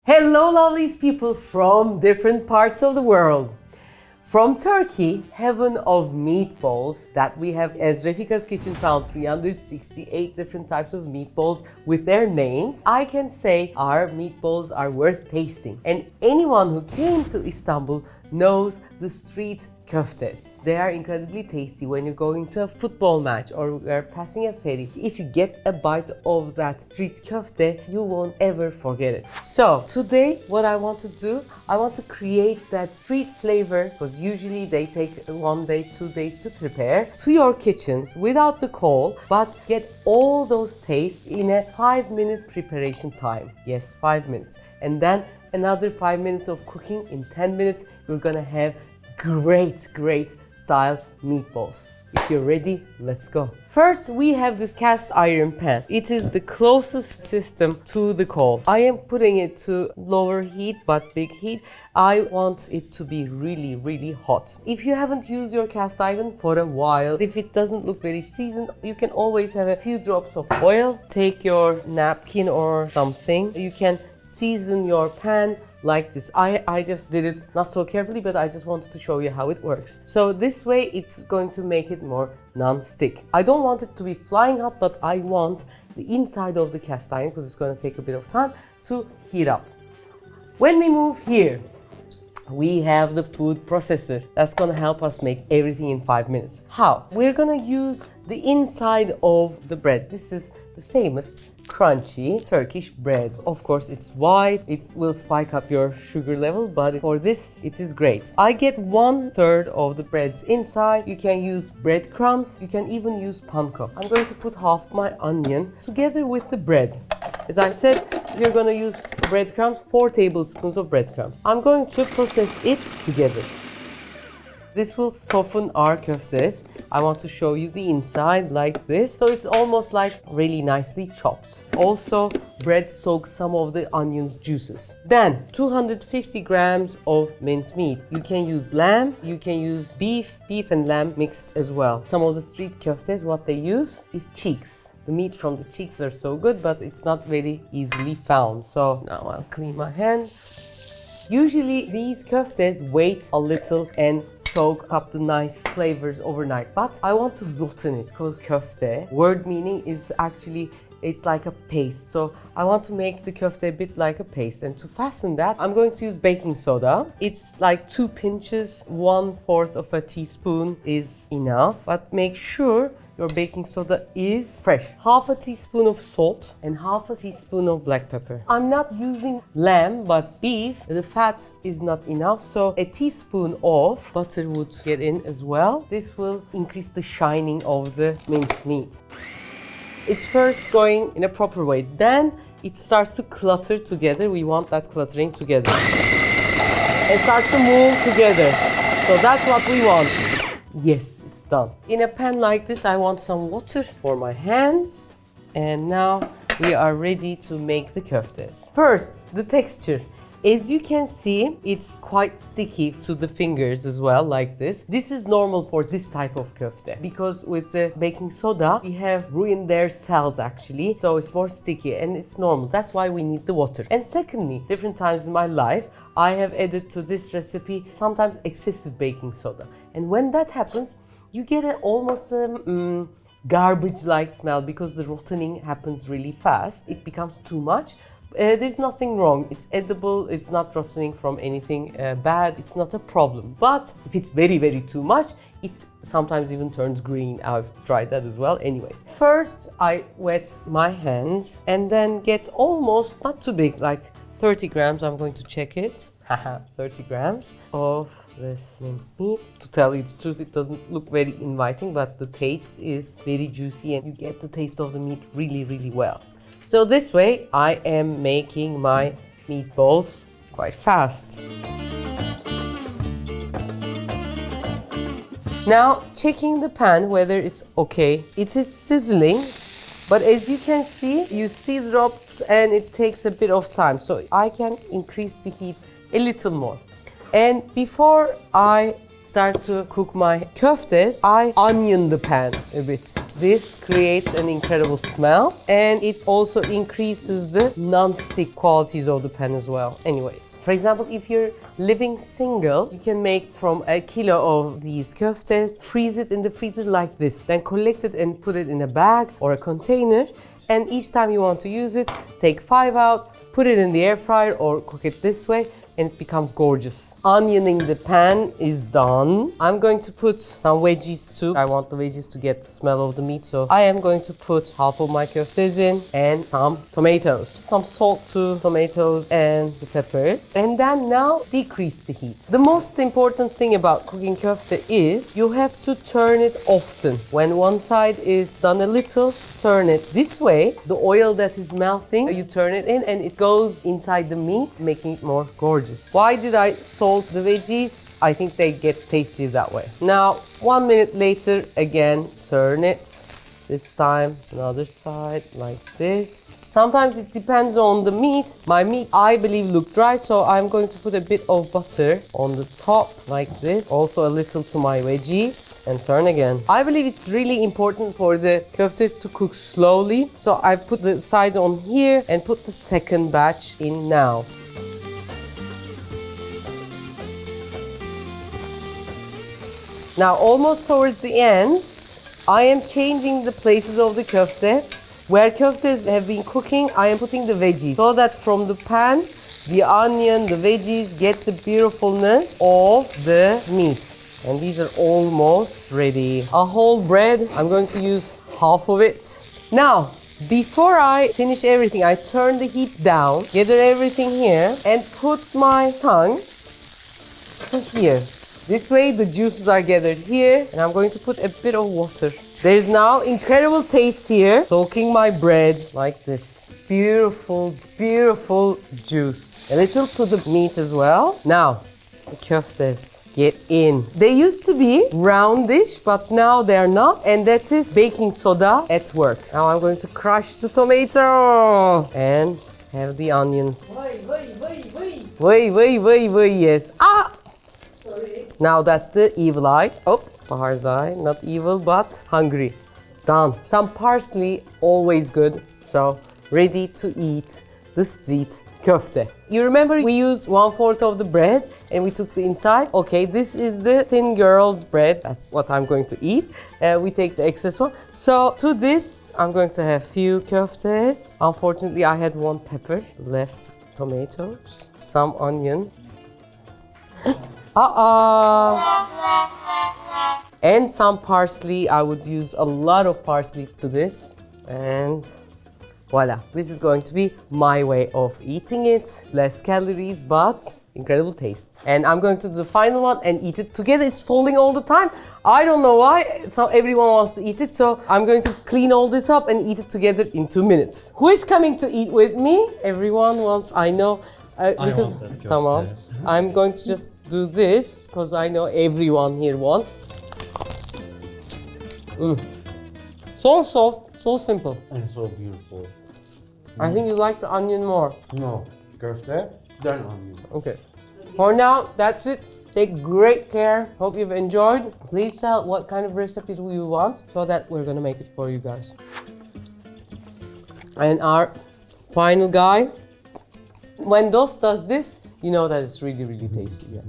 Hello lovelies people from different parts of the world. From Turkey, heaven of meatballs, that we have, as Refika's Kitchen found 368 different types of meatballs with their names, I can say our meatballs are worth tasting. And anyone who came to Istanbul knows the street köftes. They are incredibly tasty when you're going to a football match or you're passing a ferry. If you get a bite of that street köfte, you won't ever forget it. So today what I want to do, I want to create that street flavor, because usually they take 1 day, 2 days to prepare, to your kitchens without the coal, but get all those tastes in a 5-minute preparation time. Yes, 5 minutes. And then another 5 minutes of cooking. In 10 minutes, you're gonna have great style meatballs. If you're ready, let's go. First, we have this cast iron pan. It is the closest system to the coal. I am putting it to lower heat, but big heat. I want it to be really hot. If you haven't used your cast iron for a while, if it doesn't look very seasoned, you can always have a few drops of oil. Take your napkin or something. You can season your pan like this. I just did it not so carefully, but I just wanted to show you how it works. So this way it's going to make it more non-stick. I don't want it to be flying hot, but I want the inside of the cast iron, because it's going to take a bit of time, to heat up. When we move here, we have the food processor. That's going to help us make everything in 5 minutes. How? We're going to use the inside of the bread. This is the famous crunchy Turkish bread. Of course, it's white. It will spike up your sugar level, but for this, it is great. I get 1/3 of the breads inside. You can use bread crumbs. You can even use panko. I'm going to put half my onion together with the bread. As I said, we're going to use breadcrumbs, 4 tablespoons of breadcrumbs. I'm going to process it together. This will soften our köftes. I want to show you the inside like this. So it's almost like really nicely chopped. Also, bread soaks some of the onion's juices. Then, 250 grams of minced meat. You can use lamb, you can use beef and lamb mixed as well. Some of the street köftes, what they use is cheeks. The meat from the cheeks are so good, but it's not very easily found. So now I'll clean my hand. Usually these köftes wait a little and soak up the nice flavors overnight, but I want to rotten it, because köfte, word meaning is actually, it's like a paste. So I want to make the köfte a bit like a paste, and to fasten that, I'm going to use baking soda. It's like 2 pinches, 1/4 of a teaspoon is enough, but make sure your baking soda is fresh. Half a teaspoon of salt and half a teaspoon of black pepper. I'm not using lamb, but beef. The fat is not enough, so a teaspoon of butter would get in as well. This will increase the shining of the minced meat. It's first going in a proper way. Then it starts to clutter together. We want that cluttering together. It starts to move together. So that's what we want. Yes, it's done. In a pan like this, I want some water for my hands. And now we are ready to make the köftes. First, the texture. As you can see, it's quite sticky to the fingers as well, like this. This is normal for this type of köfte, because with the baking soda, we have ruined their cells actually. So it's more sticky and it's normal. That's why we need the water. And secondly, different times in my life, I have added to this recipe sometimes excessive baking soda. And when that happens, you get almost a garbage-like smell, because the rottening happens really fast. It becomes too much. There's nothing wrong. It's edible. It's not rottening from anything bad. It's not a problem. But if it's very too much, it sometimes even turns green. I've tried that as well. Anyways, first I wet my hands and then get almost, not too big, like 30 grams. I'm going to check it. 30 grams of this minced meat. To tell you the truth, it doesn't look very inviting, but the taste is very juicy and you get the taste of the meat really well. So this way, I am making my meatballs quite fast. Now, checking the pan whether it's okay. It is sizzling, but as you can see, you see drops and it takes a bit of time. So I can increase the heat a little more. And before I start to cook my köftes, I onion the pan a bit. This creates an incredible smell and it also increases the non-stick qualities of the pan as well. Anyways, for example, if you're living single, you can make from a kilo of these köftes, freeze it in the freezer like this, then collect it and put it in a bag or a container, and each time you want to use it, take 5 out, put it in the air fryer or cook it this way, and it becomes gorgeous. Onioning the pan is done. I'm going to put some veggies too. I want the veggies to get the smell of the meat, so I am going to put half of my köftes in and some tomatoes. Some salt to tomatoes and the peppers. And then now decrease the heat. The most important thing about cooking köfte is you have to turn it often. When one side is done a little, turn it this way. The oil that is melting, you turn it in and it goes inside the meat, making it more gorgeous. Why did I salt the veggies? I think they get tastier that way. Now, 1 minute later, again, turn it. This time, another side, like this. Sometimes it depends on the meat. My meat, I believe, looked dry, so I'm going to put a bit of butter on the top, like this. Also a little to my veggies, and turn again. I believe it's really important for the köftes to cook slowly, so I put the sides on here and put the second batch in now. Now, almost towards the end, I am changing the places of the köfte. Where köftes have been cooking, I am putting the veggies so that from the pan, the onion, the veggies get the beautifulness of the meat. And these are almost ready. A whole bread, I'm going to use half of it. Now, before I finish everything, I turn the heat down, gather everything here, and put my tongue to here. This way the juices are gathered here, and I'm going to put a bit of water. There's now incredible taste here, soaking my bread like this. Beautiful, beautiful juice. A little to the meat as well. Now, the köftes get in. They used to be roundish, but now they're not, and that is baking soda at work. Now I'm going to crush the tomato and have the onions. Wait, yes. Ah! Now that's the evil eye. Oh, Bahar's eye. Not evil, but hungry. Done. Some parsley, always good. So, ready to eat the street köfte. You remember we used 1/4 of the bread and we took the inside? Okay, this is the thin girl's bread. That's what I'm going to eat. We take the excess one. So, to this, I'm going to have few köftes. Unfortunately, I had 1 pepper left. Tomatoes, some onion. And some parsley. I would use a lot of parsley to this. And voila. This is going to be my way of eating it. Less calories, but incredible taste. And I'm going to do the final one and eat it together. It's falling all the time. I don't know why. So everyone wants to eat it. So I'm going to clean all this up and eat it together in 2 minutes. Who is coming to eat with me? Everyone wants, I know. Because, tamam. I'm going to just do this because I know everyone here wants. So soft, so simple. And so beautiful. I think you like the onion more. No, köfte, then onion. Okay. For now, that's it. Take great care. Hope you've enjoyed. Please tell what kind of recipes you want so that we're gonna make it for you guys. And our final guy. When Dost does this, you know that it's really, really tasty. Yeah.